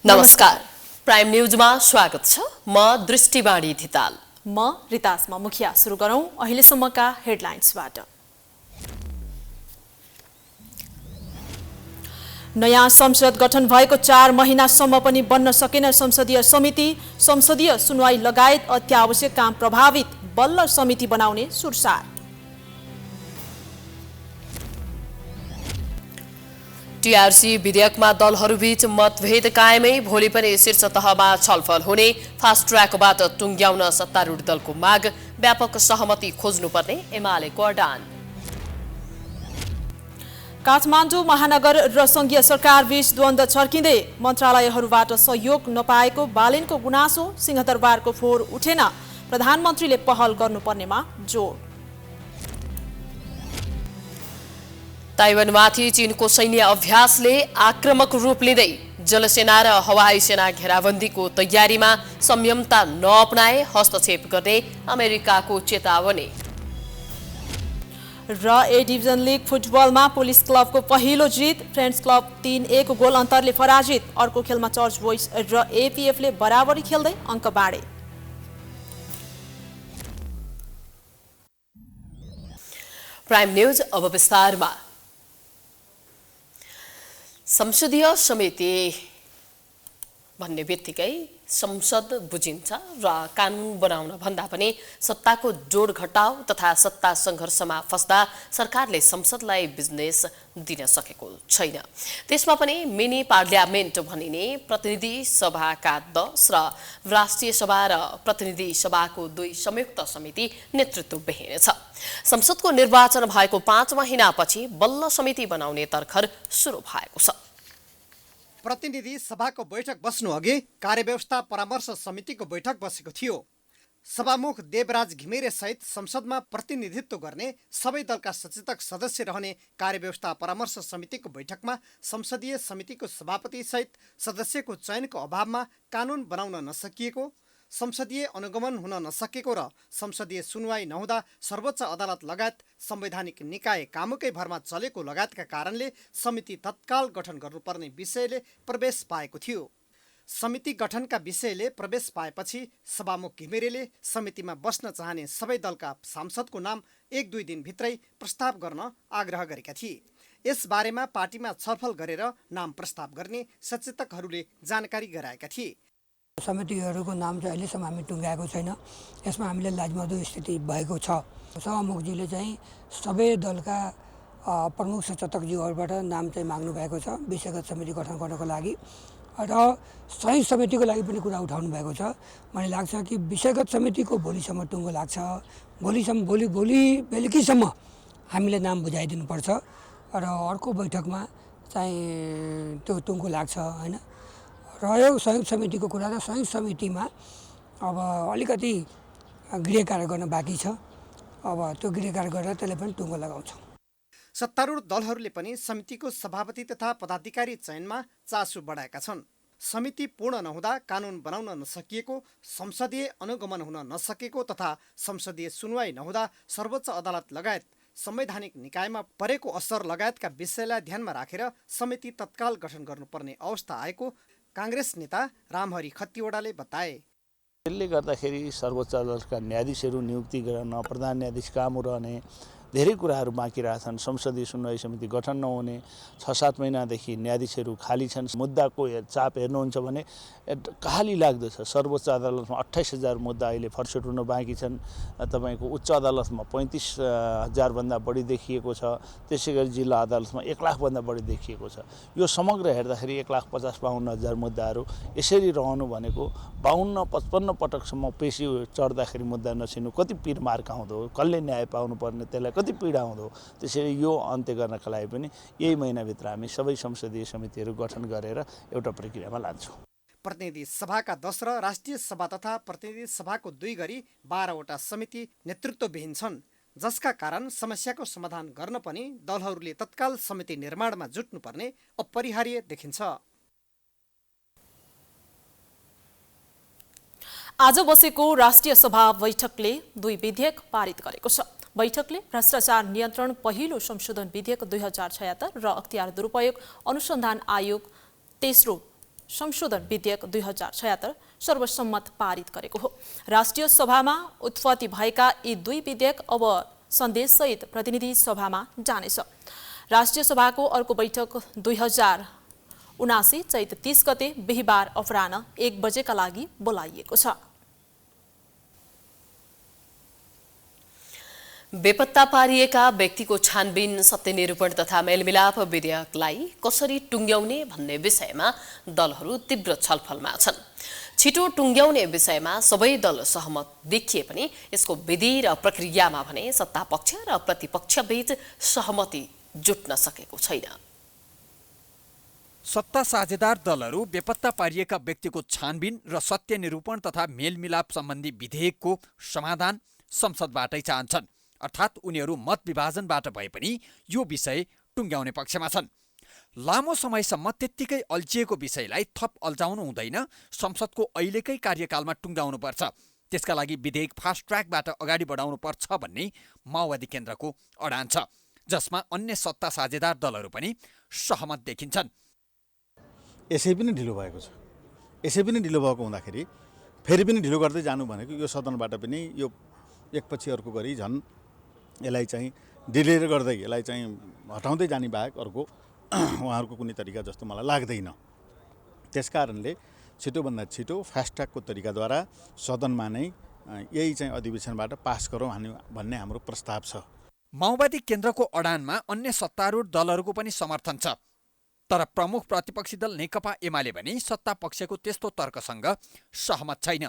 नमस्कार प्राइम न्यूजमा स्वागत छ। म दृष्टिवाणी धिताल। म रितासमा मुखिया। सुरु गरौं अहिलेसम्मका हेडलाइन्सबाट। नयाँ संसद गठन भएको 4 महिनासम्म पनि बन्न सकेन संसदीय समिति। संसदीय सुनवाई लगायत अत्यावश्यक काम प्रभावित, बल्ल समिति बनाउने सुरसार। टीआरसी विधेयकमा दलहरूबीच मतभेद कायमै, भोलि पनि शीर्ष तहमा छलफल हुने। फास्ट ट्र्याकबाट टुङ्ग्याउन सत्तारूढ दलको माग, व्यापक सहमति खोज्नुपर्ने एमालेको अडान। काठमाडौँ महानगर र संघीय सरकार बीच द्वन्द्व छर्किँदै, मन्त्रालयहरूबाट सहयोग नपाएको बालेनको गुनासो। सिंहदरबारको फोहोर उठेन, प्रधानमन्त्रीले पहल गर्नुपर्नेमा जोड। ताइवानमाथि चीनको सैन्य अभ्यासले आक्रामक रूप लिँदै, जलसेना र हवाई सेना घेराबन्दीको तयारीमा, संयमता नअपनाए हस्तक्षेप गर्ने अमेरिकाको चेतावनी। र ए डिभिजन लिग फुटबलमा पुलिस क्लबको पहिलो जित, फ्रेन्ड्स क्लब 3-1 गोल अन्तरले पराजित। अर्को खेलमा चर्च बोइज र एपीएफले बराबरी खेल्दै अङ्क बाँडे। प्राइम न्यूज अब विस्तारमा। संसदीय समिति भन्ने बित्तिकै संसद बुझिन्छ र कानुन बनाउन भन्दा पनि सत्ताको जोड घटाउ तथा सत्ता सङ्घर्षमा फस्दा सरकारले संसदलाई बिजनेस दिन सकेको छैन। त्यसमा पनि मिनी पार्लियामेन्ट भनिने प्रतिनिधि सभाका 10 र राष्ट्रिय सभा र प्रतिनिधि सभाको 2 संयुक्त समिति नेतृत्वविहीन छ। संसदको निर्वाचन भएको 5 महिनापछि बल्ल समिति बनाउने तर्खर सुरु भएको छ। प्रतिनिधि सभाको बैठक बस्नु अघि कार्यव्यवस्था परामर्श समितिको बैठक बसेको थियो। सभामुख देवराज घिमिरे सहित संसदमा प्रतिनिधित्व गर्ने सबै दलका सचेतक सदस्य रहने कार्यव्यवस्था परामर्श समितिको बैठकमा संसदीय समितिको सभापति सहित सदस्यको चयनको अभावमा कानुन बनाउन नसकिएको, संसदीय अनुगमन हुन नसकेको र संसदीय सुनवाई नहुँदा सर्वोच्च अदालत लगायत संवैधानिक निकाय कामकै भरमा चलेको लगायतका कारणले समिति तत्काल गठन गर्नुपर्ने विषयले प्रवेश पाएको थियो। समिति गठनका विषयले प्रवेश पाएपछि सभामुख घिमिरेले समितिमा बस्न चाहने सबै दलका सांसदको नाम 1-2 दिनभित्रै प्रस्ताव गर्न आग्रह गरेका थिए। यसबारेमा पार्टीमा छलफल गरेर नाम प्रस्ताव गर्ने सचेतकहरूले जानकारी गराएका थिए। समितिहरूको नाम चाहिँ अहिलेसम्म हामी टुङ्गाएको छैन। यसमा हामीले लाजमर्दो स्थिति भएको छ। सभामुखजीले चाहिँ सबै दलका प्रमुख सचेतकज्यूहरूबाट नाम चाहिँ माग्नु भएको छ विषयगत समिति गठन गर्नको लागि, र संयुक्त समितिको लागि पनि कुरा उठाउनु भएको छ। मलाई लाग्छ कि विषयगत समितिको भोलिसम्म टुङ्गो लाग्छ। भोलि बेलुकीसम्म हामीले नाम बुझाइदिनुपर्छ र अर्को बैठकमा चाहिँ त्यो टुङ्गो लाग्छ होइन। रह्यो संयुक्त समितिको कुरा, र संयुक्त समितिमा अब अलिकति गृह कार्य गर्न बाँकी छ। अब त्यो गृह कार्य गरेर त्यसले पनि टुङ्गो लगाउँछ। सत्तारूढ दलहरूले पनि समितिको सभापति तथा पदाधिकारी चयनमा चासो बढाएका छन्। समिति पूर्ण नहुँदा कानुन बनाउन नसकिएको, संसदीय अनुगमन हुन नसकेको तथा संसदीय सुनवाई नहुँदा सर्वोच्च अदालत लगायत संवैधानिक निकायमा परेको असर लगायतका विषयलाई ध्यानमा राखेर समिति तत्काल गठन गर्नुपर्ने अवस्था आएको काङ्ग्रेस नेता रामहरि खत्तीवडाले बताए। यसले गर्दाखेरि सर्वोच्च अदालतका न्यायाधीशहरू नियुक्ति गर्न, प्रधान न्यायाधीश काम रहने, धेरै कुराहरू बाँकी रहेछन्। संसदीय सुनवाई समिति गठन नहुने, 6-7 महिनादेखि न्यायाधीशहरू खाली छन्। मुद्दाको चाप हेर्नुहुन्छ भने खाली लाग्दछ। सर्वोच्च अदालतमा 28,000 मुद्दा अहिले फर्सेट हुन बाँकी छन्। तपाईँको उच्च अदालतमा 35,000 बढी देखिएको छ। त्यसै गरी जिल्ला अदालतमा 1 लाखभन्दा बढी देखिएको छ। यो समग्र हेर्दाखेरि 1,50,52,000 मुद्दाहरू यसरी रहनु भनेको 52-55 पटकसम्म पेशी चढ्दाखेरि मुद्दा नछिनु कति पिर मार्का हुँदो, कसले न्याय पाउनुपर्ने, त्यसलाई कति पीडा हुँदो। त्यसैले यो अन्त्य गर्नका लागि पनि यही महिनाभित्र हामी सबै संसदीय समितिहरू गठन गरेर एउटा प्रक्रियामा लान्छौँ। प्रतिनिधि सभाका 10 र राष्ट्रिय सभा तथा प्रतिनिधि सभाको 2 गरी 12वटा समिति नेतृत्वविहीन छन्, जसका कारण समस्याको समाधान गर्न पनि दलहरूले तत्काल समिति निर्माणमा जुट्नुपर्ने अपरिहार्य देखिन्छ। आज बसेको राष्ट्रिय सभा बैठकले 2 विधेयक पारित गरेको छ। बैठकले भ्रष्टाचार नियन्त्रण पहिलो संशोधन विधेयक 2076 र अख्तियार दुरुपयोग अनुसन्धान आयोग तेस्रो संशोधन विधेयक 2076 सर्वसम्मत पारित गरेको हो। राष्ट्रिय सभामा उत्पत्ति भएका यी दुई विधेयक अब सन्देशसहित प्रतिनिधि सभामा जानेछ। राष्ट्रिय सभाको अर्को बैठक 2079 चैत 30 गते बिहीबार अपराह्न 1 बजेका लागि बोलाइएको छ। बेपत्ता पारिएका व्यक्तिको छानबिन, सत्यनिरूपण तथा मेलमिलाप विधेयकलाई कसरी टुङ्ग्याउने भन्ने विषयमा दलहरू तीव्र छलफलमा छन्। छिटो टुङ्ग्याउने विषयमा सबै दल सहमत देखिए पनि यसको विधि र प्रक्रियामा भने सत्तापक्ष र प्रतिपक्षबीच सहमति जुट्न सकेको छैन। सत्ता साझेदार दलहरू बेपत्ता पारिएका व्यक्तिको छानबिन र सत्यनिरूपण तथा मेलमिलाप सम्बन्धी विधेयकको समाधान संसदबाटै चाहन्छन्। अर्थात् उनीहरू मत विभाजनबाट भए पनि यो विषय टुङ्ग्याउने पक्षमा छन्। लामो समयसम्म त्यत्तिकै अल्झिएको विषयलाई थप अल्झाउनु हुँदैन, संसदको अहिलेकै कार्यकालमा टुङ्ग्याउनुपर्छ। त्यसका लागि विधेयक फास्ट ट्र्याकबाट अगाडि बढाउनु पर्छ भन्ने माओवादी केन्द्रको अडान छ, जसमा अन्य सत्ता साझेदार दलहरू पनि सहमत देखिन्छन्। यसै पनि ढिलो भएको छ। यसै पनि ढिलो भएको हुँदाखेरि फेरि पनि ढिलो गर्दै जानु भनेको यो सदनबाट पनि यो एकपछि अर्को गरी झन् यसलाई चाहिँ डिले गर्दै यसलाई चाहिँ हटाउँदै जाने बाहेक अर्को उहाँहरूको कुनै तरिका जस्तो मलाई लाग्दैन। त्यसकारणले छिटोभन्दा छिटो फास्ट ट्र्याकको तरिकाद्वारा सदनमा नै यही चाहिँ अधिवेशनबाट पास गरौँ भन्ने हाम्रो प्रस्ताव छ। माओवादी केन्द्रको अडानमा अन्य सत्तारूढ दलहरूको पनि समर्थन छ, तर प्रमुख प्रतिपक्षी दल नेकपा एमाले भने सत्ता पक्षको त्यस्तो तर्कसँग सहमत छैन।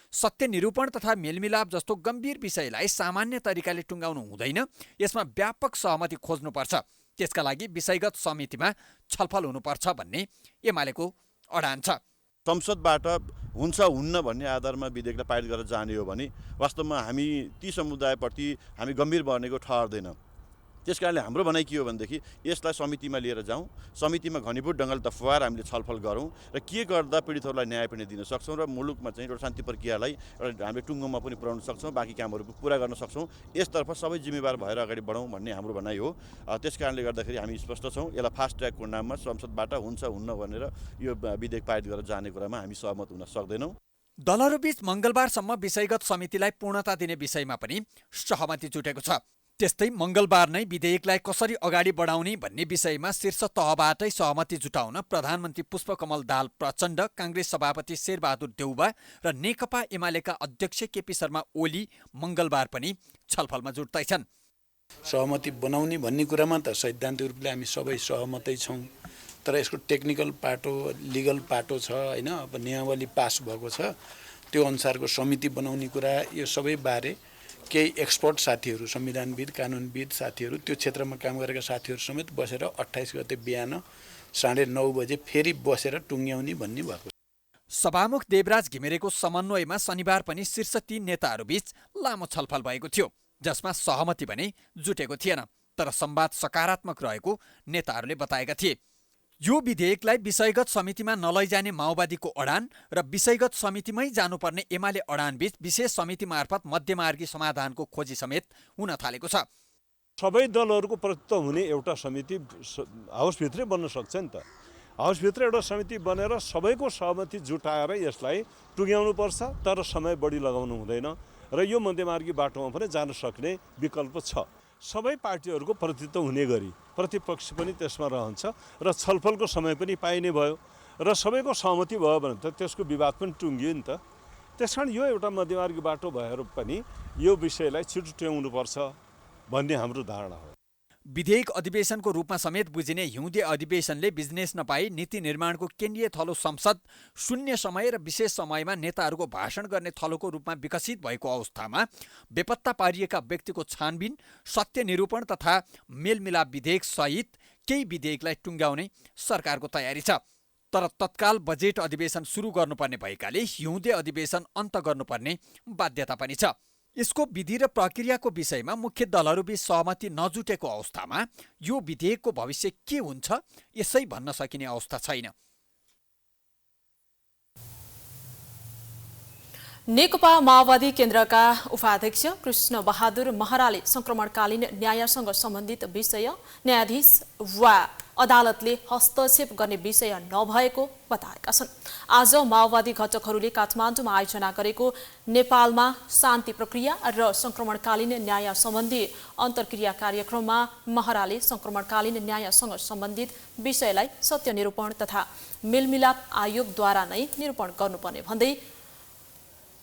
सत्यनिरूपण तथा मेलमिलाप जस्तो गम्भीर विषयलाई सामान्य तरिकाले टुङ्गाउनु हुँदैन, यसमा व्यापक सहमति खोज्नुपर्छ। त्यसका लागि विषयगत समितिमा छलफल हुनुपर्छ भन्ने एमालेको अडान छ। संसदबाट हुन्छ हुन्न भन्ने आधारमा विधेयकलाई पारित गरेर जाने हो भने वास्तवमा हामी ती समुदायप्रति हामी गम्भीर बनेको ठहर्दैन। त्यसकारणले हाम्रो भनाइ के हो भनेदेखि यसलाई समितिमा लिएर जाउँ, समितिमा घनीभूत ढङ्गले दफावार हामीले छलफल गरौँ र के गर्दा पीडितहरूलाई न्याय पनि दिन सक्छौँ र मुलुकमा चाहिँ एउटा शान्ति प्रक्रियालाई एउटा हामीले टुङ्गोमा पनि पुर्याउन सक्छौँ, बाँकी कामहरू पुरा गर्न सक्छौँ। यसतर्फ सबै जिम्मेवार भएर अगाडि बढौँ भन्ने हाम्रो भनाइ हो। त्यसकारणले गर्दाखेरि हामी स्पष्ट छौँ, यसलाई फास्ट ट्र्याकको नाममा संसदबाट हुन्छ हुन्न भनेर यो विधेयक पारित गरेर जाने कुरामा हामी सहमत हुन सक्दैनौँ। दलहरूबीच मङ्गलबारसम्म विषयगत समितिलाई पूर्णता दिने विषयमा पनि सहमति जुटेको छ। त्यस्तै मङ्गलबार नै विधेयकलाई कसरी अगाडि बढाउने भन्ने विषयमा शीर्ष तहबाटै सहमति जुटाउन प्रधानमन्त्री पुष्पकमल दाहाल प्रचण्ड, काङ्ग्रेस सभापति शेरबहादुर देउबा र नेकपा एमालेका अध्यक्ष केपी शर्मा ओली मङ्गलबार पनि छलफलमा जुट्दैछन्। सहमति बनाउने भन्ने कुरामा त सैद्धान्तिक रूपले हामी सबै सहमतै छौँ, तर यसको टेक्निकल पाटो, लिगल पाटो छ होइन। अब नियमावली पास भएको छ, त्यो अनुसारको समिति बनाउने कुरा, यो सबै बारे केही एक्सपर्ट साथीहरू, संविधानविद, कानुनविद साथीहरू, त्यो क्षेत्रमा काम गरेका साथीहरू समेत बसेर 28 गते बिहान 9:30 बजे फेरि बसेर टुङ्ग्याउने भन्ने भएको। सभामुख देवराज घिमिरेको समन्वयमा शनिबार पनि शीर्ष 3 नेताहरूबीच लामो छलफल भएको थियो, जसमा सहमति भने जुटेको थिएन, तर संवाद सकारात्मक रहेको नेताहरूले बताएका थिए। यो विधेयकलाई विषयगत समितिमा नलैजाने माओवादीको अडान र विषयगत समितिमै जानुपर्ने एमाले अडानबीच विशेष समिति मार्फत मध्यमार्गी समाधानको खोजी समेत हुन थालेको छ। सबै दलहरूको प्रतिनिधित्व हुने एउटा समिति हाउसभित्रै बन्न सक्छ नि त। हाउसभित्र एउटा समिति बनेर सबैको सहमति जुटाएर यसलाई टुङ्ग्याउनुपर्छ, तर समय बढी लगाउनु हुँदैन र यो मध्यमार्गी बाटोमा पनि जान सक्ने विकल्प छ। सबै पार्टीहरूको प्रतिनिधित्व हुने गरी प्रतिपक्ष पनि त्यसमा रहन्छ र छलफलको समय पनि पाइने भयो र सबैको सहमति भयो भने त त्यसको विवाद पनि टुङ्गियो नि त। त्यसकारण यो एउटा मध्यमार्गी बाटो भएर पनि यो विषयलाई छिटो टुङ्ग्याउनुपर्छ भन्ने हाम्रो धारणा हो। विधेयक अधिवेशनको रूपमा समेत बुझिने हिउँदे अधिवेशनले बिजनेस नपाई नीति निर्माणको केन्द्रीय थलो संसद शून्य समय र विशेष समयमा नेताहरूको भाषण गर्ने थलोको रूपमा विकसित भएको अवस्थामा बेपत्ता पारिएका व्यक्तिको छानबिन, सत्यनिरूपण तथा मेलमिलाप विधेयक सहित केही विधेयकलाई टुङ्ग्याउने सरकारको तयारी छ। तर तत्काल बजेट अधिवेशन सुरु गर्नुपर्ने भएकाले हिउँदे अधिवेशन अन्त गर्नुपर्ने बाध्यता पनि छ। यसको विधि र प्रक्रियाको विषयमा मुख्य दलहरूबीच सहमति नजुटेको अवस्थामा यो विधेयकको भविष्य के हुन्छ यसै भन्न सकिने अवस्था छैन। नेकपा माओवादी केन्द्रका उपाध्यक्ष कृष्ण बहादुर महराले संक्रमणकालीन न्यायसँग सम्बन्धित विषय न्यायाधीश वा अदालतले हस्तक्षेप गर्ने विषय नभएको बताएका छन्। आज माओवादी घटकहरूले काठमाडौँमा आयोजना गरेको नेपालमा शान्ति प्रक्रिया र संक्रमणकालीन न्याय सम्बन्धी अन्तर्क्रिया कार्यक्रममा महराले संक्रमणकालीन न्यायसँग सम्बन्धित विषयलाई सत्य निरूपण तथा मेलमिलाप आयोगद्वारा नै निरूपण गर्नुपर्ने भन्दै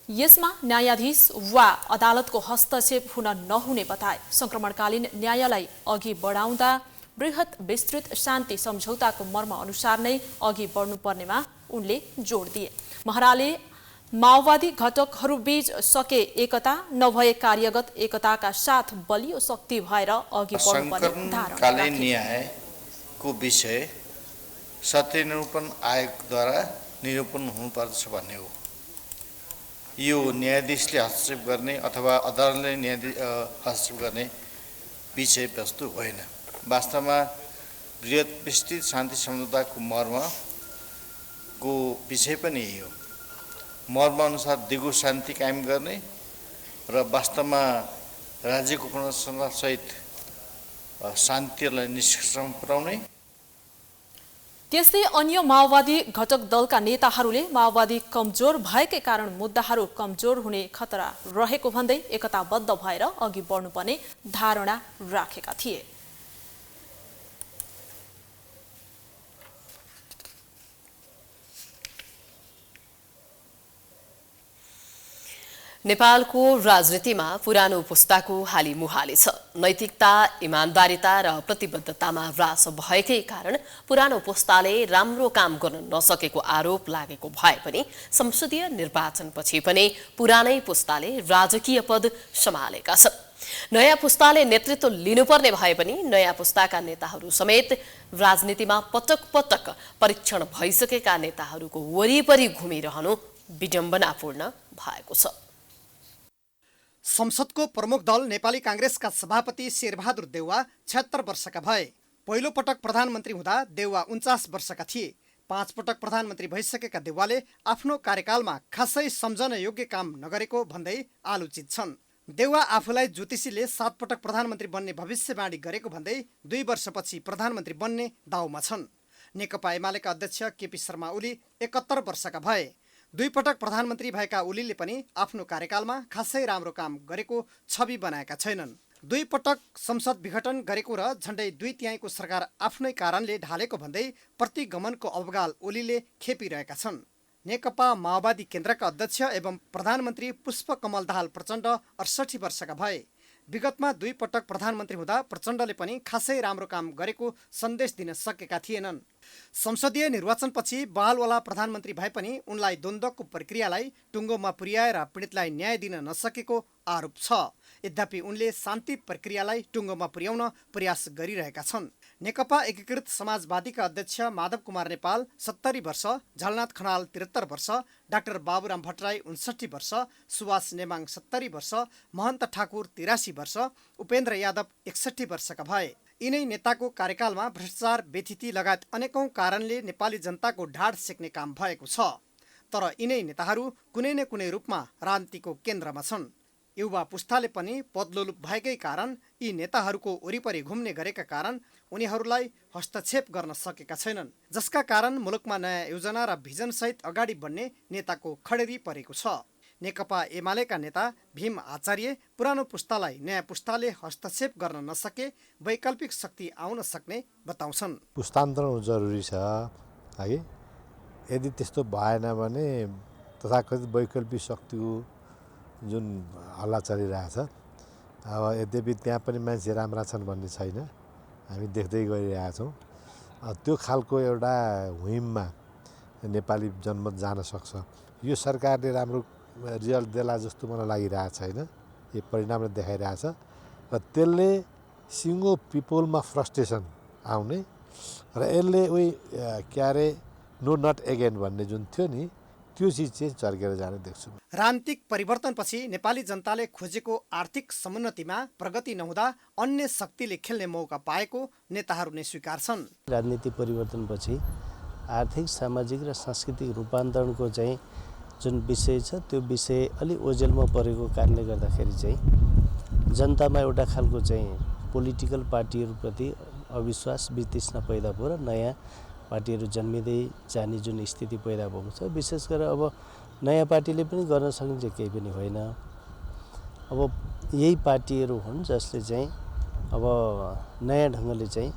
यसमा न्यायाधीश वा अदालतको हस्तक्षेप हुन नहुने बताए। संक्रमणकालीन न्यायलाई अघि बढाउँदा बृहत विस्तृत शान्ति सम्झौताको मर्म अनुसार नै अघि बढ्नुपर्नेमा उनले जोड दिए। महराले माओवादी घटकहरूबीच सके एकता नभए कार्यगत एकताका साथ बलियो शक्ति भएर अघि बढ्नुपर्ने धारणा संक्रमणकालीन न्यायको विषय सत्य निरूपण आयोगद्वारा निरूपण हुनुपर्छ भन्ने हो। यो न्यायाधीशले हस्तक्षेप गर्ने अथवा अदालतले हस्तक्षेप गर्ने विषय वस्तु होइन। वास्तवमा बृहत विस्तृत शान्ति सम्झौताको मर्मको विषय पनि यही हो। मर्म अनुसार दिगो शान्ति कायम गर्ने र वास्तवमा राज्यको पुनर्संरचनासहित शान्तिलाई निष्कर्षमा पुर्याउने। त्यस्तै अन्य माओवादी घटक दलका नेताहरूले माओवादी कमजोर भएकै कारण मुद्दाहरू कमजोर हुने खतरा रहेको भन्दै एकताबद्ध भएर अघि बढ्नुपर्ने धारणा राखेका थिए। नेपालको राजनीतिमा पुरानो पुस्ताको हालिमुहाली छ। नैतिकता, इमानदारिता र प्रतिबद्धतामा ह्रास भएकै कारण पुरानो पुस्ताले राम्रो काम गर्न नसकेको आरोप लागेको भए पनि संसदीय निर्वाचनपछि पनि पुरानै पुस्ताले राजकीय पद सम्हालेका छन्। नयाँ पुस्ताले नेतृत्व लिनुपर्ने भए पनि नयाँ पुस्ताका नेताहरू समेत राजनीतिमा पटक पटक परीक्षण भइसकेका नेताहरूको वरिपरि घुमिरहनु विडम्बनापूर्ण भएको छ। संसदको प्रमुख दल नेपाली कांग्रेसका सभापति शेरबहादुर देउवा 76 वर्षका भए। पहिलो पटक प्रधानमन्त्री हुँदा देउवा 49 वर्षका थिए। 5 पटक प्रधानमन्त्री भइसकेका देउवाले आफ्नो कार्यकालमा खासै सम्झन योग्य काम नगरेको भन्दै आलोचित छन्। देउवा आफूलाई ज्योतिषीले 7 पटक प्रधानमन्त्री बन्ने भविष्यवाणी गरेको भन्दै 2 वर्षपछि प्रधानमन्त्री बन्ने दाउमा छन्। नेकपा एमालेका अध्यक्ष केपी शर्मा ओली 71 वर्षका भए। 2 पटक प्रधानमन्त्री भएका ओलीले पनि आफ्नो कार्यकालमा खासै राम्रो काम गरेको छवि बनाएका छैनन्। 2 पटक संसद विघटन गरेको र झण्डै 2/3 सरकार आफ्नै कारणले ढालेको भन्दै प्रतिगमनको अवगाल ओलीले खेपिरहेका छन्। नेकपा माओवादी केन्द्रका अध्यक्ष एवं प्रधानमन्त्री पुष्पकमल दाहाल प्रचण्ड 68 वर्षका भए। विगतमा 2 पटक प्रधानमन्त्री हुँदा प्रचण्डले पनि खासै राम्रो काम गरेको सन्देश दिन सकेका थिएनन्। संसदीय निर्वाचनपछि बहालवाला प्रधानमन्त्री भए पनि उनलाई द्वन्द्वको प्रक्रियालाई टुङ्गोमा पुर्याएर पीडितलाई न्याय दिन नसकेको आरोप छ। यद्यपि उनले शान्ति प्रक्रियालाई टुङ्गोमा पुर्याउन प्रयास गरिरहेका छन्। नेकपा एकीकृत समाजवादीका अध्यक्ष माधव कुमार नेपाल 70 वर्ष, झलनाथ खनाल 73 वर्ष, डाक्टर बाबुराम भट्टराई 59 वर्ष, सुभाष नेमाङ 70 वर्ष, महन्त ठाकुर 83 वर्ष, उपेन्द्र यादव 61 वर्षका भए। यिनै नेताको कार्यकालमा भ्रष्टाचार, बेथिति लगायत अनेकौं कारणले नेपाली जनताको ढाड सेक्ने काम भएको छ। तर यिनै नेताहरू कुनै न कुनै रूपमा राजनीतिको केन्द्रमा छन्। युवा पुस्ताले पनि पदलोलुप भएकै कारण यी नेताहरूको वरिपरि घुम्ने गरेका कारण उनीहरूलाई हस्तक्षेप गर्न सकेका छैनन्, जसका कारण मुलुकमा नयाँ योजना र भिजनसहित अगाडि बढ्ने नेताको खडेरी परेको छ। नेकपा एमालेका नेता भीम आचार्य पुरानो पुस्तालाई नयाँ पुस्ताले हस्तक्षेप गर्न नसके वैकल्पिक शक्ति आउन सक्ने बताउँछन्। पुस्तान्तरण जरुरी छ है। यदि त्यस्तो भएन भने तथाकथित वैकल्पिक शक्तिको जुन हल्ला चलिरहेछ, अब यद्यपि त्यहाँ पनि मान्छे राम्रा छन् भन्ने छैन, हामी देख्दै गइरहेका छौँ। त्यो खालको एउटा हुइममा नेपाली जनमत जान सक्छ। यो सरकारले राम्रो रिजल्ट देला जस्तो मलाई लागिरहेको छैन। यो परिणामले देखाइरहेछ र त्यसले सिङ्गो पिपलमा फ्रस्ट्रेसन आउने र यसले उही के अरे नो नट एगेन भन्ने जुन थियो नि, त्यो चिज चाहिँ चर्केर जाने देख्छु। राजनीतिक परिवर्तनपछि नेपाली जनताले खोजेको आर्थिक समुन्नतिमा प्रगति नहुँदा अन्य शक्तिले खेल्ने मौका पाएको नेताहरू नै स्वीकार्छन्। राजनीतिक परिवर्तनपछि आर्थिक, सामाजिक र सांस्कृतिक रूपान्तरणको चाहिँ जुन विषय छ त्यो विषय अलि ओझेलमा परेको कारणले गर्दाखेरि चाहिँ जनतामा एउटा खालको चाहिँ पोलिटिकल पार्टीहरूप्रति अविश्वास वितृष्णा पैदा भयो र नयाँ पार्टीहरू जन्मिँदै जाने जुन स्थिति पैदा भएको छ। विशेष गरेर अब नयाँ पार्टीले पनि गर्न सक्ने चाहिँ केही पनि होइन। अब यही पार्टीहरू हुन् जसले चाहिँ अब नयाँ ढङ्गले चाहिँ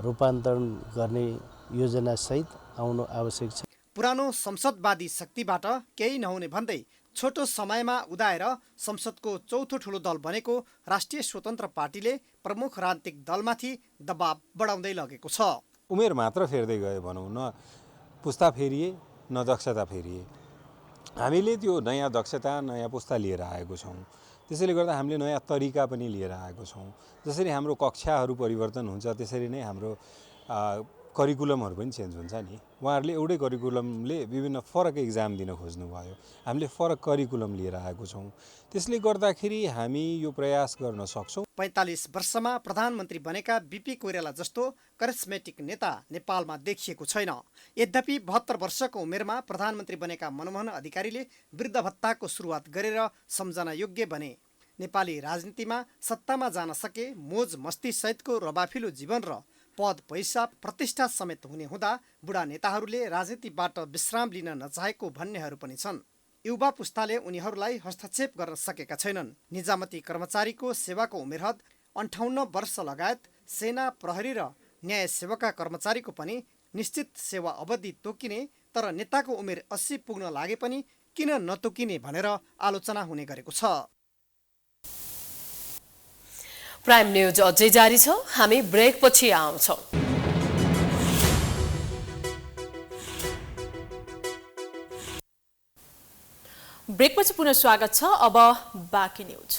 रूपान्तरण गर्ने योजनासहित आउनु आवश्यक छ। पुरानो संसदवादी शक्तिबाट केही नहुने भन्दै छोटो समयमा उदाएर संसदको चौथो ठूलो दल बनेको राष्ट्रिय स्वतन्त्र पार्टीले प्रमुख राजनीतिक दलमाथि दबाब बढाउँदै लगेको छ। उमेर मात्र फेर्दै गयो भनौँ, न पुस्ता फेरिए न दक्षता फेरिए। हामीले त्यो नयाँ दक्षता नयाँ पुस्ता लिएर आएको छौँ। त्यसैले गर्दा हामीले नयाँ तरिका पनि लिएर आएको छौँ। जसरी हाम्रो कक्षाहरू परिवर्तन हुन्छ त्यसरी नै हाम्रो करिकुलमहरू पनि चेन्ज हुन्छ नि। उहाँहरूले एउटै करिकुलमले विभिन्न फरक एक्जाम दिन खोज्नुभयो, हामीले फरक करिकुलम लिएर आएको छौँ। त्यसले गर्दाखेरि हामी यो प्रयास गर्न सक्छौँ। 45 वर्षमा प्रधानमन्त्री बनेका बीपी कोइराला जस्तो करिस्मेटिक नेता नेपालमा देखिएको छैन। यद्यपि 72 वर्षको उमेरमा प्रधानमन्त्री बनेका मनमोहन अधिकारीले वृद्ध भत्ताको सुरुवात गरेर सम्झना योग्य बने। नेपाली राजनीतिमा सत्तामा जान सके मोज मस्ती सहितको रबाफिलो जीवन र पद पैसा प्रतिष्ठा समेत हुने हुँदा बुढा नेताहरूले राजनीतिबाट विश्राम लिन नचाहेको भन्नेहरू पनि छन्। युवा पुस्ताले उनीहरूलाई हस्तक्षेप गर्न सकेका छैनन्। निजामती कर्मचारीको सेवाको उमेरहद 58 वर्ष लगायत सेना प्रहरी र न्याय सेवाका कर्मचारीको पनि निश्चित सेवा अवधि तोकिने, तर नेताको उमेर 80 पुग्न लागे पनि किन नतोकिने भनेर आलोचना हुने गरेको छ। प्राइम न्यूज अझै जारी छ, हामी ब्रेक पछि आउँछौँ। ब्रेकपछि पुनः स्वागत छ। अब बाँकी न्यूज।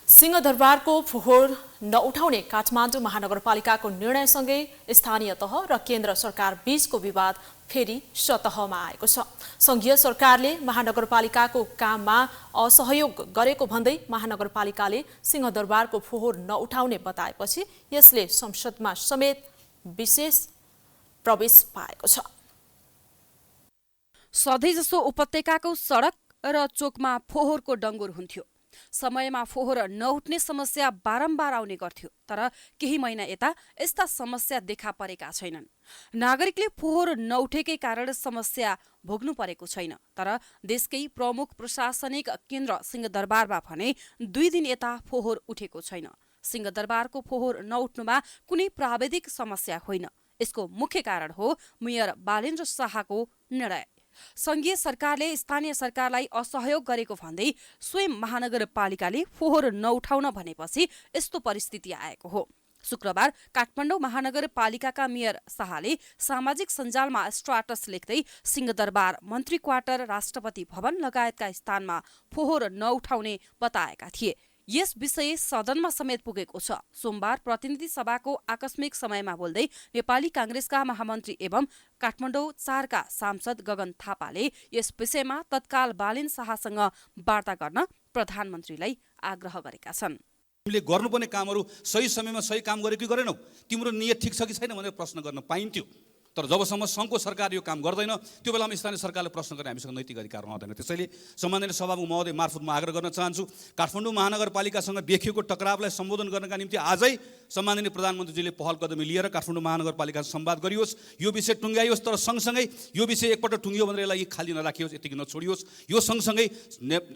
सिंहदरबारको फोहोर नउठाउने काठमाडौँ महानगरपालिकाको निर्णयसँगै स्थानीय तह र केन्द्र सरकार बीचको विवाद फेरि सतहमा आएको छ। संघीय सरकारले महानगरपालिकाको काममा असहयोग गरेको भन्दै महानगरपालिकाले सिंहदरबारको फोहोर नउठाउने बताएपछि यसले संसदमा समेत विशेष प्रवेश पाएको छ। सधैँजसो उपत्यकाको सडक र चोकमा फोहोरको डङ्गुर हुन्थ्यो। समयमा फोहोर नउठ्ने समस्या बारम्बार आउने गर्थ्यो, तर केही महिना यता यस्ता समस्या देखा परेका छैनन्। नागरिकले फोहोर नउठेकै कारण समस्या भोग्नु परेको छैन, तर देशकै प्रमुख प्रशासनिक केन्द्र सिंहदरबारमा भने 2 दिन यता फोहोर उठेको छैन। सिंहदरबारको फोहोर नउठ्नुमा कुनै प्राविधिक समस्या होइन, यसको मुख्य कारण हो मेयर बालेन्द्र शाहको निर्णय। संघीय सरकारले स्थानीय सरकारलाई असहयोग गरेको भन्दै स्वयं महानगरपालिकाले फोहोर नउठाउन भनेपछि यस्तो परिस्थिति आएको हो। शुक्रबार काठमाडौँ महानगरपालिकाका मेयर शाहले सामाजिक सञ्जालमा स्ट्याटस लेख्दै सिंहदरबार मन्त्री क्वार्टर, राष्ट्रपति भवन लगायतका स्थानमा फोहोर नउठाउने बताएका थिए। यस विषय सदनमा समेत पुगेको छ। सोमबार प्रतिनिधि सभाको आकस्मिक समयमा बोल्दै नेपाली कांग्रेसका महामन्त्री एवं काठमाडौँ 4 का सांसद गगन थापाले यस विषयमा तत्काल बालेन शाहसँग वार्ता गर्न प्रधानमन्त्रीलाई आग्रह गरेका छन्। तिमीले गर्नुपर्ने कामहरू सही समयमा सही काम गर्यो कि गरेनौ, तिम्रो नियत ठिक छ कि छैन भनेर प्रश्न गर्न पाइन्थ्यो। तर जबसम्म सङ्घको सरकार यो काम गर्दैन त्यो बेलामा स्थानीय सरकारले प्रश्न गर्ने हामीसँग नैतिक अधिकार रहँदैन। त्यसैले सम्माननीय सभामुख महोदय मार्फत म आग्रह गर्न चाहन्छु, काठमाडौँ महानगरपालिकासँग देखिएको टकरावलाई सम्बोधन गर्नका निम्ति आजै सम्माननीय प्रधानमन्त्रीजीले पहल कदमी लिएर काठमाडौँ महानगरपालिकासँग संवाद गरियोस्, यो विषय टुङ्ग्याइयोस्, तर सँगसँगै यो विषय एकपल्ट टुङ्गियो भनेर यसलाई खाली नराखियोस्, यतिकै नछोडियोस्। यो सँगसँगै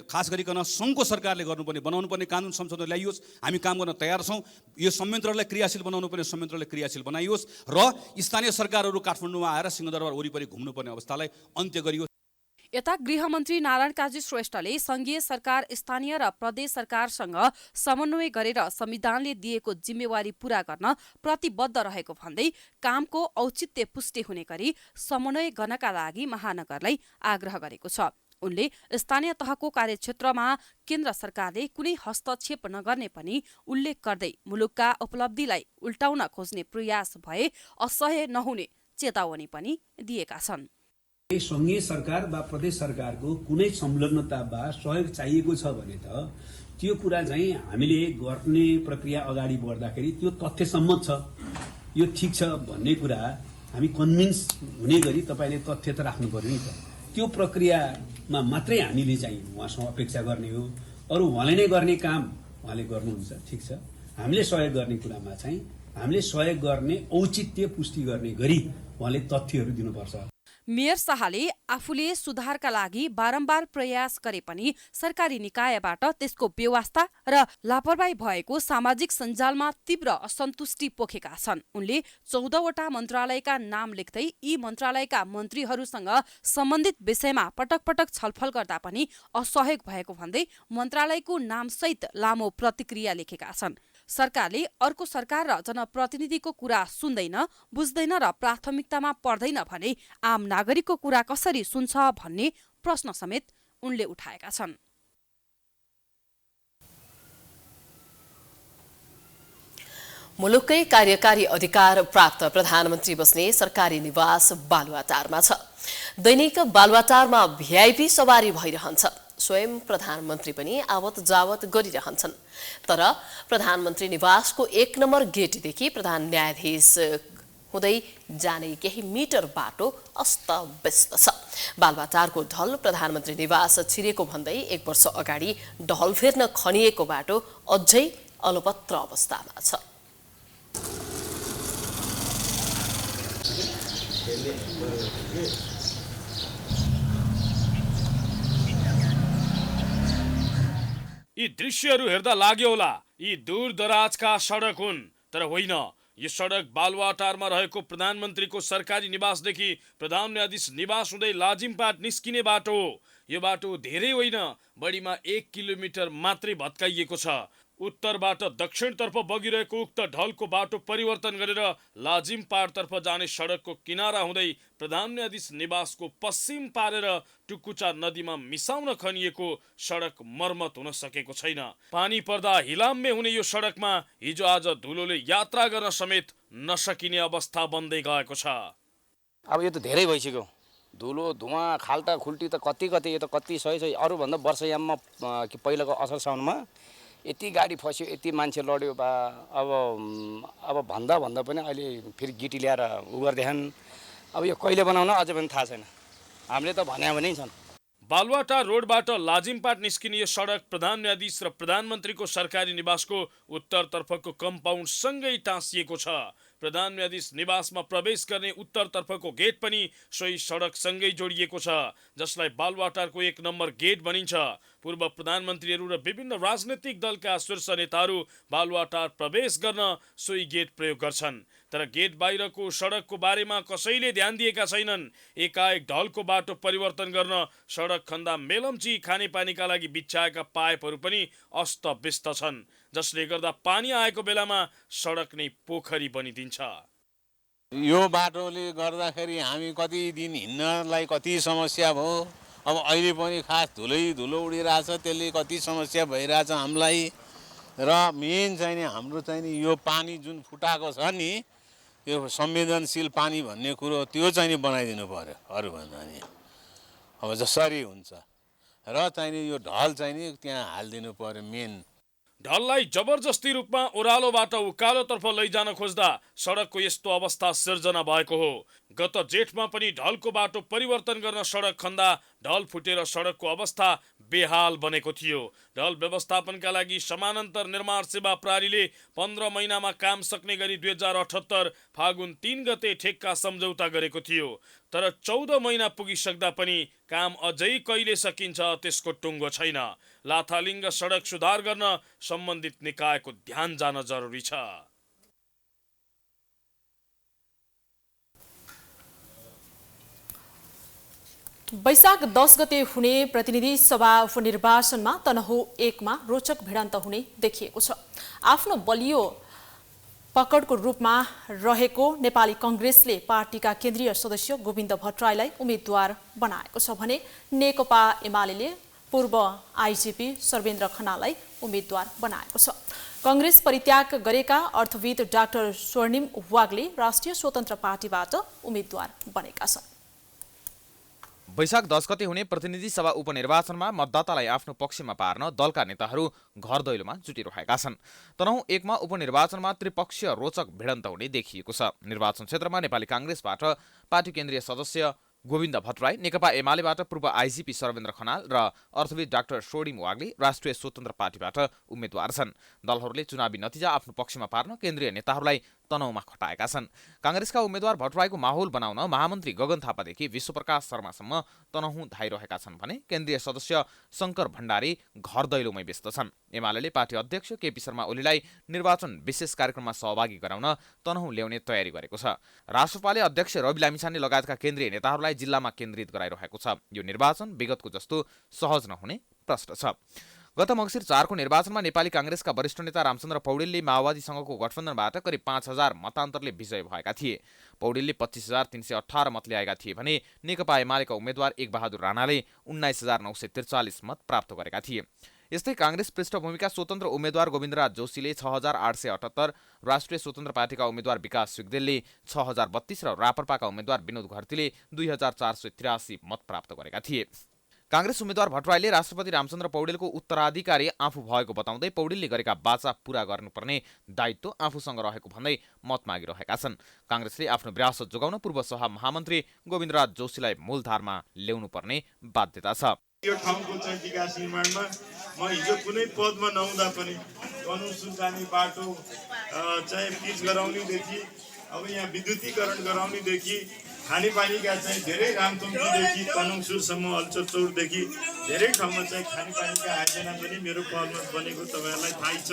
खास गरिकन सङ्घको सरकारले गर्नुपर्ने बनाउनुपर्ने कानुन संशोधन ल्याइयोस्। हामी काम गर्न तयार छौँ। यो संयन्त्रलाई क्रियाशील बनाउनुपर्ने संयन्त्रलाई क्रियाशील बनाइयोस् र स्थानीय सरकारहरू काठमाडौँमा आएर सिंहदरबार वरिपरि घुम्नुपर्ने अवस्थालाई अन्त्य गरियोस्। यता गृहमन्त्री नारायण काजी श्रेष्ठले संघीय सरकार स्थानीय र प्रदेश सरकारसँग समन्वय गरेर संविधानले दिएको जिम्मेवारी पूरा गर्न प्रतिबद्ध रहेको भन्दै कामको औचित्य पुष्टि हुने गरी समन्वय गर्नका लागि महानगरलाई आग्रह गरेको छ। उनले स्थानीय तहको कार्यक्षेत्रमा केन्द्र सरकारले कुनै हस्तक्षेप नगर्ने पनि उल्लेख गर्दै मुलुकका उपलब्धिलाई उल्टाउन खोज्ने प्रयास भए असह्य नहुने चेतावनी पनि दिएका छन्। संघीय सरकार वा प्रदेश सरकारको कुनै संलग्नता वा सहयोग चाहिएको छ भने त त्यो कुरा चाहिँ हामीले गर्ने प्रक्रिया अगाडि बढ्दाखेरि त्यो तथ्यसम्मत छ, यो ठिक छ भन्ने कुरा हामी कन्भिन्स हुने गरी तपाईले तथ्य त राख्नु पर्यो नि त। त्यो प्रक्रियामा मात्रै हामीले चाहिँ उहाँसँग अपेक्षा गर्ने हो। अरू उहाँले नै गर्ने काम उहाँले गर्नुहुन्छ, ठिक छ। हामीले सहयोग गर्ने कुरामा चाहिँ हामीले सहयोग गर्ने औचित्य पुष्टि गर्ने गरी उहाँले तथ्यहरू दिनुपर्छ। मेयर शाहले आफूले सुधारका लागि बारम्बार प्रयास गरे पनि सरकारी निकायबाट त्यसको व्यवस्था र लापरवाही भएको सामाजिक सञ्जालमा तीव्र असन्तुष्टि पोखेका छन्। उनले 14वटा मन्त्रालयका नाम लेख्दै यी मन्त्रालयका मन्त्रीहरूसँग सम्बन्धित विषयमा पटक पटक छलफल गर्दा पनि असहयोग भएको भन्दै मन्त्रालयको नामसहित लामो प्रतिक्रिया लेखेका छन्। सरकारले अर्को सरकार र जनप्रतिनिधिको कुरा सुन्दैन, बुझ्दैन र प्राथमिकतामा पर्दैन भने आम नागरिकको कुरा कसरी सुन्छ भन्ने प्रश्न समेत उनले उठाएका छन्। मुलुककै कार्यकारी अधिकार प्राप्त प्रधानमन्त्री बस्ने सरकारी निवास बालुवाटारमा छ। दैनिक बालुवाटारमा भिआइपी सवारी भइरहन्छ। स्वयं प्रधानमन्त्री पनि आवत जावत गरिरहन्छन्। तर प्रधानमन्त्री निवासको 1 नम्बर गेटदेखि प्रधान न्यायाधीश हुँदै जाने केही मिटर बाटो अस्तव्यस्त छ। बालुवाटारको ढल प्रधानमन्त्री निवास छिरेको भन्दै 1 वर्ष अगाडि ढल फेर्न खनिएको बाटो अझै अलपत्र अवस्थामा छ। यी दृश्यहरू हेर्दा लाग्यो होला यी दूर दराजका सडक हुन्, तर होइन। यो सडक बालुवाटारमा रहेको प्रधानमन्त्रीको सरकारी निवासदेखि प्रधान न्यायाधीश निवास हुँदै लाजिमपाट निस्किने बाटो हो। यो बाटो धेरै होइन, बढीमा 1 किलोमिटर मात्रै भत्काइएको छ। उत्तरबाट दक्षिणतर्फ बगिरहेको उक्त ढलको बाटो परिवर्तन गरेर लाजिमपाटतर्फ जाने सडकको किनारा हुँदै प्रधान न्यायाधीश निवासको पश्चिम पारेर टुकुचा नदीमा मिसाउन खनिएको सडक मर्मत हुन सकेको छैन। पानी पर्दा हिलाम्मे हुने यो सडकमा हिजो आज धुलोले यात्रा गर्न समेत नसकिने अवस्था बन्दै गएको छ। अब यो त धेरै भइसक्यो। धुलो धुवा खाल्टा खुल्टी त कति यो त कति सही अरूभन्दा वर्षयाममा पहिलाको असार साउनमा यति गाडी फस्यो, यति मान्छे लड्यो बा अब भन्दा पनि अहिले फेरि गिटी ल्याएर गर्दैछन्। अब यो कहिले बनाउन अझै पनि थाहा छैन। हामीले त भन्या भने छन्। बालुवाटार रोडबाट लाजिमपाट निस्किने यो सडक प्रधान न्यायाधीश र प्रधानमन्त्रीको सरकारी निवासको उत्तरतर्फको कम्पाउन्ड सँगै टाँसिएको छ। प्रधान न्यायाधीश निवासमा प्रवेश गर्ने उत्तरतर्फको गेट पनि सोही सडकसँगै जोडिएको छ, जसलाई बालुवाटारको 1 नम्बर गेट भनिन्छ। पूर्व प्रधानमन्त्रीहरू र विभिन्न राजनैतिक दलका शीर्ष नेताहरू बालुवाटार प्रवेश गर्न सोही गेट प्रयोग गर्छन्। तर गेट बाहिरको सडकको बारेमा कसैले ध्यान दिएका छैनन्। एकाएक ढलको बाटो परिवर्तन गर्न सडक खन्दा मेलम्ची खानेपानीका लागि बिछ्याएका पाइपहरू पनि अस्तव्यस्त छन्, जसले गर्दा पानी आएको बेलामा सडक नै पोखरी बनिदिन्छ। यो बाटोले गर्दाखेरि हामी कति दिन हिँड्नलाई कति समस्या भयो। अब अहिले पनि खास धुलो उडिरहेछ, त्यसले कति समस्या भइरहेछ हामीलाई। र मेन चाहिँ नि हाम्रो चाहिँ नि यो पानी जुन फुटाएको छ नि, यो संवेदनशील पानी भन्ने कुरो त्यो चाहिँ नि बनाइदिनु पर्यो। अरूभन्दा नि अब जसरी हुन्छ र चाहिँ नि यो ढल चाहिँ नि त्यहाँ हालिदिनु पर्यो। मेन ढललाई जबरजस्ती रूपमा ओह्रालोबाट उकालोतर्फ लैजान खोज्दा सडकको यस्तो अवस्था सिर्जना भएको हो। गत जेठमा पनि ढलको बाटो परिवर्तन गर्न सडक खन्दा ढल फुटेर सडकको अवस्था बेहाल बनेको थियो। ढल व्यवस्थापनका लागि समानान्तर निर्माण सेवा प्रणालीले 15 महिनामा काम सक्ने गरी 2078 फागुन 3 गते ठेक्का सम्झौता गरेको थियो। तर 14 महिना पुगिसक्दा पनि काम अझै कहिले सकिन्छ त्यसको टुङ्गो छैन। लाथालिङ्ग सडक सुधार गर्न सम्बन्धित निकायको ध्यान जान जरुरी छ। वैशाख 10 गते हुने प्रतिनिधि सभा उपनिर्वाचनमा तनहु 1 मा रोचक भिडन्त हुने देखिएको छ। आफ्नो बलियो पकडको रूपमा रहेको नेपाली कांग्रेसले पार्टीका केन्द्रीय सदस्य गोविन्द भट्टराईलाई उम्मेद्वार बनाएको छ भने नेकपा एमाले पूर्व आइजिपी सर्वेन्द्र खनाललाई उम्मेद्वार बनाएको छ। कांग्रेस परित्याग गरेका अर्थविद डाक्टर स्वर्णिम वाग्ले राष्ट्रिय स्वतन्त्र पार्टीबाट उम्मेद्वार बनेका छन्। वैशाख 10 गते हुने प्रतिनिधि सभा उपनिर्वाचनमा मतदातालाई आफ्नो पक्षमा पार्न दलका नेताहरू घर दैलोमा जुटिरहेका छन्। तनहुँ 1 मा उपनिर्वाचनमा त्रिपक्षीय रोचक भिडन्त हुने देखिएको छ। निर्वाचन क्षेत्रमा नेपाली कांग्रेसबाट पार्टी केन्द्रीय सदस्य गोविन्द भट्टराई नेकपा एमालेबाट पूर्व आइजिपी सर्वेन्द्र खनाल र अर्थविद डाक्टर सोडिम वाग्ले राष्ट्रिय स्वतन्त्र पार्टीबाट उम्मेद्वार छन्। दलहरूले चुनावी नतिजा आफ्नो पक्षमा पार्न केन्द्रीय नेताहरूलाई तनाउमा खटाएका छन्। काङ्ग्रेसका उम्मेद्वार भट्टराईको माहौल बनाउन महामन्त्री गगन थापादेखि विश्वप्रकाश शर्मासम्म तनहुँ धाइरहेका छन् भने केन्द्रीय सदस्य शङ्कर भण्डारी घर दैलोमै व्यस्त छन्। एमाले पार्टी अध्यक्ष केपी शर्मा ओलीलाई निर्वाचन विशेष कार्यक्रममा सहभागी गराउन तनहुँ ल्याउने तयारी गरेको छ। राष्ट्रपाले अध्यक्ष रवि लामिछाने लगायतका केन्द्रीय नेताहरूलाई जिल्लामा केन्द्रित गराइरहेको छ। यो निर्वाचन विगतको जस्तो सहज नहुने प्रश्न छ। गत मङ्सिर 4 को निर्वाचनमा नेपाली काङ्ग्रेसका वरिष्ठ नेता रामचन्द्र पौडेलले माओवादीसँगको गठबन्धनबाट करिब 5000 मतान्तरले विजय भएका थिए। पौडेलले 25318 मत ल्याएका थिए भने नेकपा एमालेका उम्मेद्वार एकबहादुर राणाले 19943 मत प्राप्त गरेका थिए। यस्तै काङ्ग्रेस पृष्ठभूमिका स्वतन्त्र उम्मेद्वार गोविन्दराज जोशीले 6878, राष्ट्रिय स्वतन्त्र पार्टीका उम्मेद्वार विकास सिग्देलले 6032 र राप्रपाका उम्मेद्वार विनोद घरतीले 2483 मत प्राप्त गरेका थिए। काङ्ग्रेस उम्मेद्वार भट्टराईले राष्ट्रपति रामचन्द्र पौडेलको उत्तराधिकारी आफू भएको बताउँदै पौडेलले गरेका वाचा पूरा गर्नुपर्ने दायित्व आफूसँग रहेको भन्दै मत मागिरहेका छन्। काङ्ग्रेसले आफ्नो विरासत जोगाउन पूर्व सभा महामन्त्री गोविन्दराज जोशीलाई मूलधारमा ल्याउनुपर्ने बाध्यता छ। यो ठाउँको चाहिँ विकास निर्माणमा म हिजो कुनै पदमा नहुँदा पनि कानुन सुनचानी बाटो चाहिँ पिच गराउनेदेखि अब यहाँ विद्युतीकरण गराउनेदेखि खानेपानीका चाहिँ धेरै रामतुम्कीदेखि तनङसुरसम्म अल्चरचौरदेखि धेरै ठाउँमा चाहिँ खानेपानीका आयोजना पनि मेरो पहलमा बनेको तपाईँहरूलाई थाहै छ।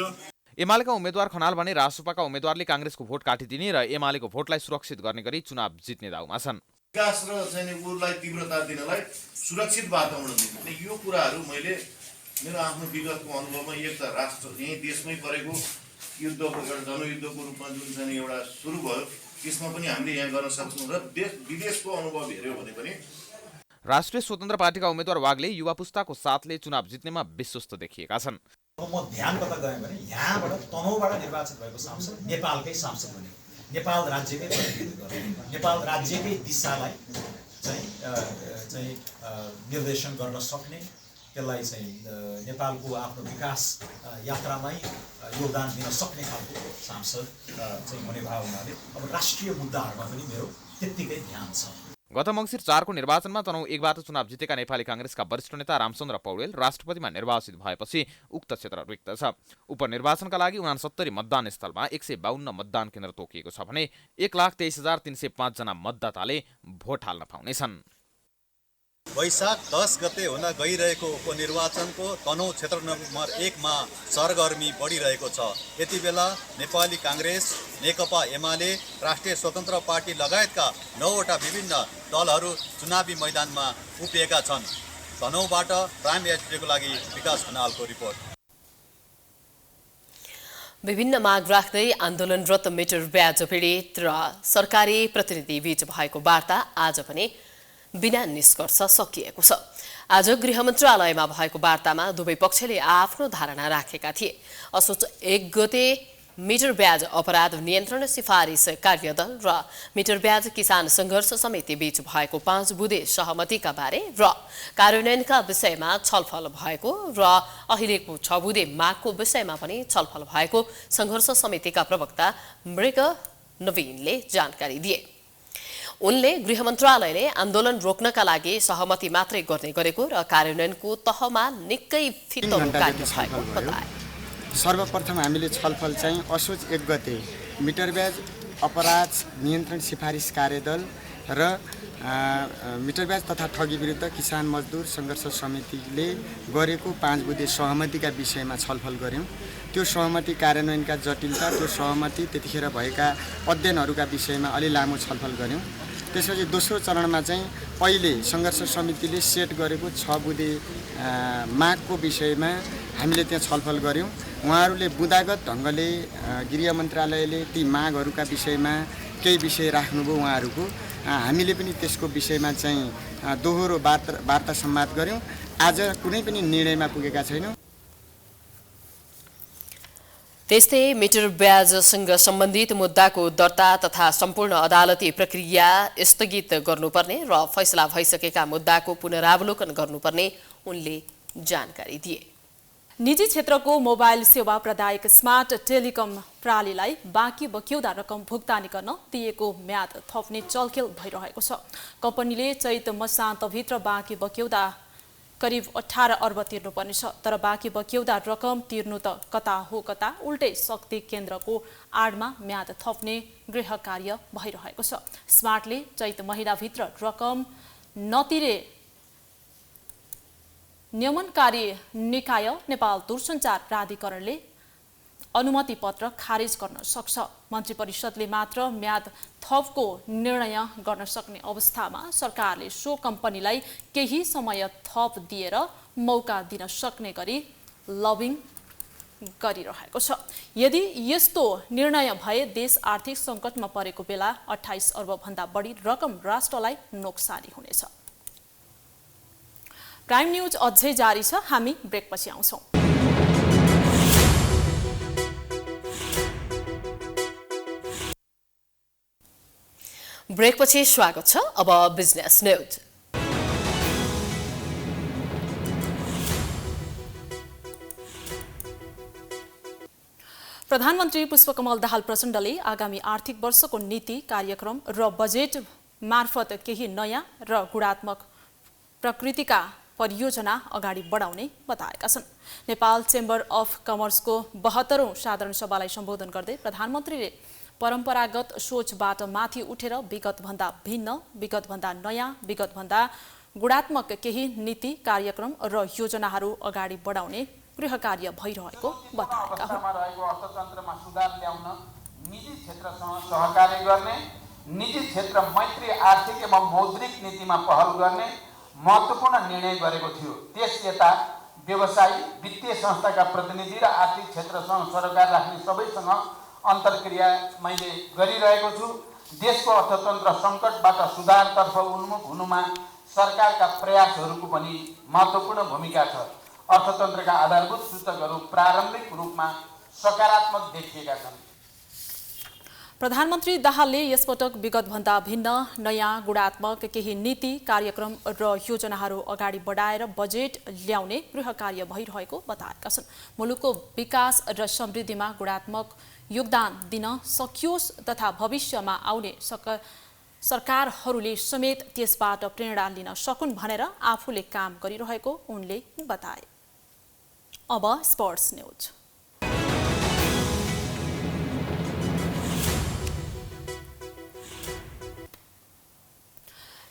एमालेका उम्मेद्वार खनाल भने राष्ट्रपाका उम्मेद्वारले काङ्ग्रेसको भोट काटिदिने र एमालेको भोटलाई सुरक्षित गर्ने गरी चुनाव जित्ने दाउमा छन्। विकास र चाहिँ उसलाई तीव्रता दिनलाई सुरक्षित वातावरण दिने यो कुराहरू मैले मेरो आफ्नो विगतको अनुभवमा एक त राष्ट्र यहीँ देशमै परेको युद्धको एउटा जनयुद्धको रूपमा जुन चाहिँ एउटा सुरु भयो त्यसमा पनि हामीले यहाँ गर्न सक्छौँ र देश विदेशको अनुभव हेऱ्यो भने पनि राष्ट्रिय स्वतन्त्र पार्टीका उम्मेद्वार वाग्ले युवा पुस्ताको साथले चुनाव जित्नेमा विश्वस्त देखिएका छन्। म ध्यान कता गएँ भने यहाँबाट तनहुँबाट निर्वाचित भएको सांसद नेपालकै सांसद हुने, नेपाल राज्यकै प्रतिनिधित्व गर्ने, नेपाल राज्यकै दिशालाई चाहिँ निर्देशन गर्न सक्ने, त्यसलाई चाहिँ नेपालको आफ्नो विकास यात्रामै योगदान दिन सक्ने खालको सांसद चाहिँ हुने भाव हुनाले अब राष्ट्रिय मुद्दाहरूमा पनि मेरो त्यत्तिकै ध्यान छ। गत मङ्सिर 4 को निर्वाचनमा तनहुँ 1 बाट चुनाव जितेका नेपाली काङ्ग्रेसका वरिष्ठ नेता रामचन्द्र पौडेल राष्ट्रपतिमा निर्वाचित भएपछि उक्त क्षेत्र रिक्त छ। उपनिर्वाचनका लागि 69 मतदान स्थलमा 152 मतदान केन्द्र तोकिएको छ भने 1,23,305 जना मतदाताले भोट हाल्न पाउनेछन्। वैशाख 10 गते हुन गइरहेको उपनिर्वाचनको तनहुँ क्षेत्र नम्बर 1 मा सरगर्मी बढिरहेको छ। यति बेला नेपाली काङ्ग्रेस, नेकपा एमाले, राष्ट्रिय स्वतन्त्र पार्टी लगायतका 9वटा विभिन्न दलहरू चुनावी मैदानमा उभिएका छन्। तनहुँबाट प्राइम एचडीको लागि विकास खनालको रिपोर्ट। विभिन्न माग राख्दै आन्दोलनरत मिटर ब्याज पीडित र सरकारी प्रतिनिधि बीच भएको वार्ता आज पनि बिना निष्कर्ष सकिएको छ। आज गृह मन्त्रालयमा भएको वार्तामा दुवै पक्षले आफ्नो धारणा राखेका थिए। असोज 1 गते मिटर ब्याज अपराध नियन्त्रण सिफारिस कार्यदल र मिटर ब्याज किसान सङ्घर्ष समिति बीच भएको 5 बुँदे सहमतिका बारे र कार्यान्वयनका विषयमा छलफल भएको र अहिलेको 6 बुँदे मागको विषयमा पनि छलफल भएको सङ्घर्ष समितिका प्रवक्ता मृग नवीनले जानकारी दिए। उनले गृह मन्त्रालयले आन्दोलन रोक्नका लागि सहमति मात्रै गर्ने गरेको र कार्यान्वयनको तहमा निकै फितलो कार्य भएको बताए। सर्वप्रथम हामीले छलफल चाहिँ असोज 1 गते मिटर ब्याज अपराध नियन्त्रण सिफारिस कार्यदल र मिटर ब्याज तथा ठगी विरुद्ध किसान मजदुर सङ्घर्ष समितिले गरेको 5 बुँदे सहमतिका विषयमा छलफल गऱ्यौँ। त्यो सहमति कार्यान्वयनका जटिलता, त्यो सहमति त्यतिखेर भएका अध्ययनहरूका विषयमा अलि लामो छलफल गऱ्यौँ। त्यसपछि दोस्रो चरणमा चाहिँ पहिले सङ्घर्ष समितिले सेट गरेको 6 बुँदे मागको विषयमा हामीले त्यहाँ छलफल गऱ्यौँ। उहाँहरूले बुँदागत ढङ्गले गृह मन्त्रालयले ती मागहरूका विषयमा केही विषय राख्नुभयो उहाँहरूको। हामीले पनि त्यसको विषयमा चाहिँ दोहोरो वार्ता संवाद गऱ्यौँ। आज कुनै पनि निर्णयमा पुगेका छैनौँ। त्यस्तै मिटर ब्याजसँग सम्बन्धित मुद्दाको दर्ता तथा सम्पूर्ण अदालती प्रक्रिया स्थगित गर्नुपर्ने र फैसला भइसकेका मुद्दाको पुनरावलोकन गर्नुपर्ने उनले जानकारी दिए। निजी क्षेत्रको मोबाइल सेवा प्रदायक स्मार्ट टेलिकम प्रणालीलाई बाँकी बक्यौदा रकम भुक्तानी गर्न दिएको म्याद थप्ने चलखेल भइरहेको छ। कम्पनीले चैत मसान्तभित्र बाँकी बक्यौदा करिब 18 अर्ब तिर्नुपर्नेछ। तर बाँकी बक्यौदा रकम तिर्नु त कता हो कता, उल्टै शक्ति केन्द्रको आडमा म्याद थप्ने गृह कार्य भइरहेको छ। स्मार्टले चैत महिनाभित्र रकम नतिरे नियमनकारी निकाय नेपाल दूरसञ्चार प्राधिकरणले अनुमति पत्र खारेज गर्न सक्छ। मन्त्री परिषदले मात्र म्याद थपको निर्णय गर्न सक्ने अवस्थामा सरकारले सो कम्पनीलाई केही समय थप दिएर मौका दिन सक्ने गरी लबिङ गरिरहेको छ। यदि यस्तो निर्णय भए देश आर्थिक सङ्कटमा परेको बेला 28 अर्ब भन्दा बढी रकम राष्ट्रलाई नोक्सानी हुनेछ। प्राइम न्यूज अझै जारी छ, हामी ब्रेकपछि आउँछौँ। ब्रेकपछि स्वागत छ। अब बिजनेस न्यूज। प्रधानमन्त्री पुष्पकमल दाहाल प्रचण्डले आगामी आर्थिक वर्षको नीति कार्यक्रम र बजेट मार्फत केही नयाँ र गुणात्मक प्रकृतिका परियोजना अगाडि बढाउने बताएका छन्। नेपाल चेम्बर अफ कमर्सको 72औं साधारण सभालाई सम्बोधन गर्दै प्रधानमन्त्रीले परम्परागत सोचबाट माथि उठेर विगतभन्दा भिन्न, विगतभन्दा नयाँ, विगतभन्दा गुणात्मक केही नीति कार्यक्रम र योजनाहरू अगाडि बढाउने गृह कार्य भइरहेको बताएका हुन्। अर्थतन्त्रमा सुधार ल्याउन निजी क्षेत्रसँग सहकार्य गर्ने, निजी क्षेत्र मैत्री आर्थिक एवं मौद्रिक नीतिमा पहल गर्ने महत्त्वपूर्ण निर्णय गरेको थियो। त्यस यता व्यवसायी, वित्तीय संस्थाका प्रतिनिधि र आर्थिक क्षेत्रसँग सरोकार राख्ने सबैसँग अन्तर्क्रिया मैले गरिरहेको छु। देशको अर्थतन्त्र सङ्कटबाट सुधारतर्फ उन्मुख हुनुमा सरकारका प्रयासहरूको पनि महत्त्वपूर्ण भूमिका छ। अर्थतन्त्रका आधारभूत सूचकहरू प्रारम्भिक रूपमा सकारात्मक देखिएका छन्। प्रधानमन्त्री दाहालले यसपटक विगतभन्दा भिन्न, नयाँ, गुणात्मक केही नीति कार्यक्रम र योजनाहरू अगाडि बढाएर बजेट ल्याउने गृह कार्य भइरहेको बताएका छन्। मुलुकको विकास र समृद्धिमा गुणात्मक योगदान दिन सकियोस् तथा भविष्यमा आउने सरकारहरूले समेत त्यसबाट प्रेरणा लिन सकुन् भनेर आफूले काम गरिरहेको उनले बताए। अब स्पोर्ट्स न्यूज।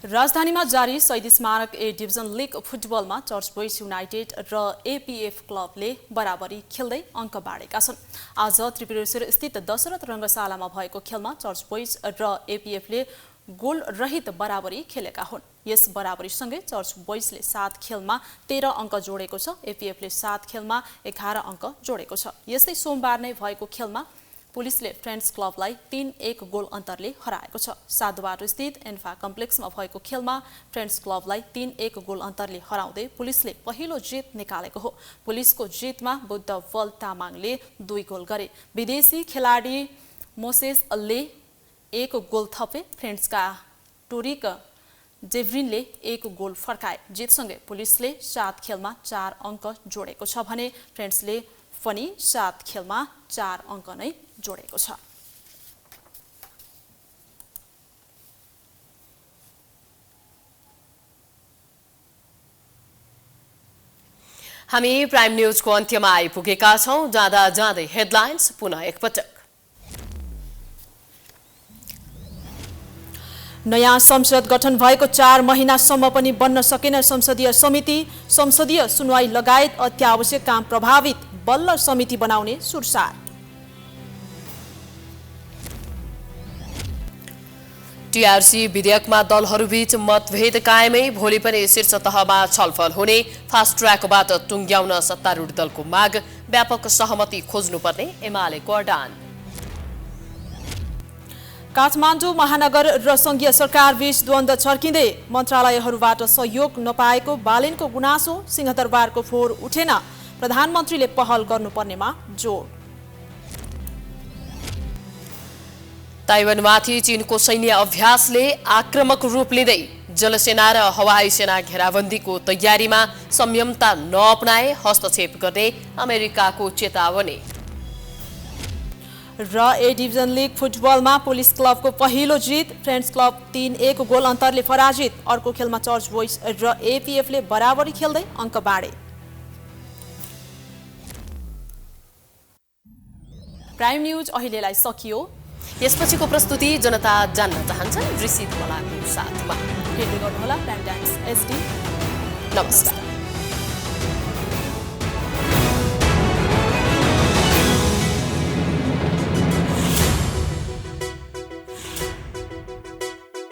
राजधानीमा जारी शहीद स्मारक ए डिभिजन लिग फुटबलमा चर्च बोइज युनाइटेड र एपीएफ क्लबले बराबरी खेल्दै अङ्क बाँडेका छन्। आज त्रिपुरेश्वर स्थित दशरथ रङ्गशालामा भएको खेलमा चर्च बोइज र एपीएफले गोल रहित बराबरी खेलेका हुन्। यस बराबरीसँगै चर्च बोइजले 7 खेलमा 13 अङ्क जोडेको छ। एपीएफले 7 खेलमा 11 अङ्क जोडेको छ। यस्तै सोमबार नै भएको खेलमा पुलिसले फ्रेन्ड्स क्लबलाई 3-1 गोल अन्तरले हराएको छ। साधुबाटो स्थित एन्फा कम्प्लेक्समा भएको खेलमा फ्रेन्ड्स क्लबलाई 3-1 गोल अन्तरले हराउँदै पुलिसले पहिलो जित निकालेको हो। पुलिसको जितमा बुद्ध वल तामाङले 2 गोल गरे। विदेशी खेलाडी मोसेस ले 1 गोल थपे। फ्रेन्ड्सका टोरिक जेभ्रिनले 1 गोल फर्काए। जितसँगै पुलिसले 7 खेलमा 4 अङ्क जोडेको छ भने फ्रेन्ड्सले पनि 7 खेलमा 4 अङ्क नै जोडेको छ। हामी प्राइम न्यूजको अन्त्यमा आइपुगेका छौं। जाँदा जाँदै हेडलाइन्स पुनः एकपटक। नयाँ संसद गठन भएको 4 महिनासम्म पनि बन्न सकेन संसदीय समिति। संसदीय सुनवाई लगायत अत्यावश्यक काम प्रभावित बल्ल समिति बनाउने सुरसार। टीआरसी विधेयकमा दलहरूबीच मतभेद कायमै, भोलि पनि शीर्ष तहमा छलफल हुने। फास्ट ट्र्याकबाट टुङ्ग्याउन सत्तारूढ दलको माग, व्यापक सहमति खोज्नुपर्ने एमालेको अडान। काठमाडौँ महानगर र संघीय सरकार बीच द्वन्द्व छर्किँदै, मन्त्रालयहरूबाट सहयोग नपाएको बालेनको गुनासो। सिंहदरबारको फोहोर उठेन, प्रधानमन्त्रीले पहल गर्नुपर्नेमा जोड। ताइवानमाथि चीनको सैन्य अभ्यासले आक्रामक रूप लिँदै जलसेना र हवाई सेना घेराबन्दीको तयारीमा संयमता नअपनाए हस्तक्षेप गर्ने अमेरिकाको चेतावनी। र ए डिभिजन लिग फुटबलमा पुलिस क्लबको पहिलो जित, फ्रेन्ड्स क्लब 3-1 गोल अन्तरले पराजित। अर्को खेलमा चर्च बोइज र एपीएफले बराबरी खेल्दै अङ्क बाँडे। प्राइम न्यूज अहिलेलाई सकियो। यसपछिको प्रस्तुति जनता जान्न चाहन्छन् ऋषि धमलाको साथमा। हेर्दै गर्नुहोला प्राइम टाइम्स एसडी। नमस्कार।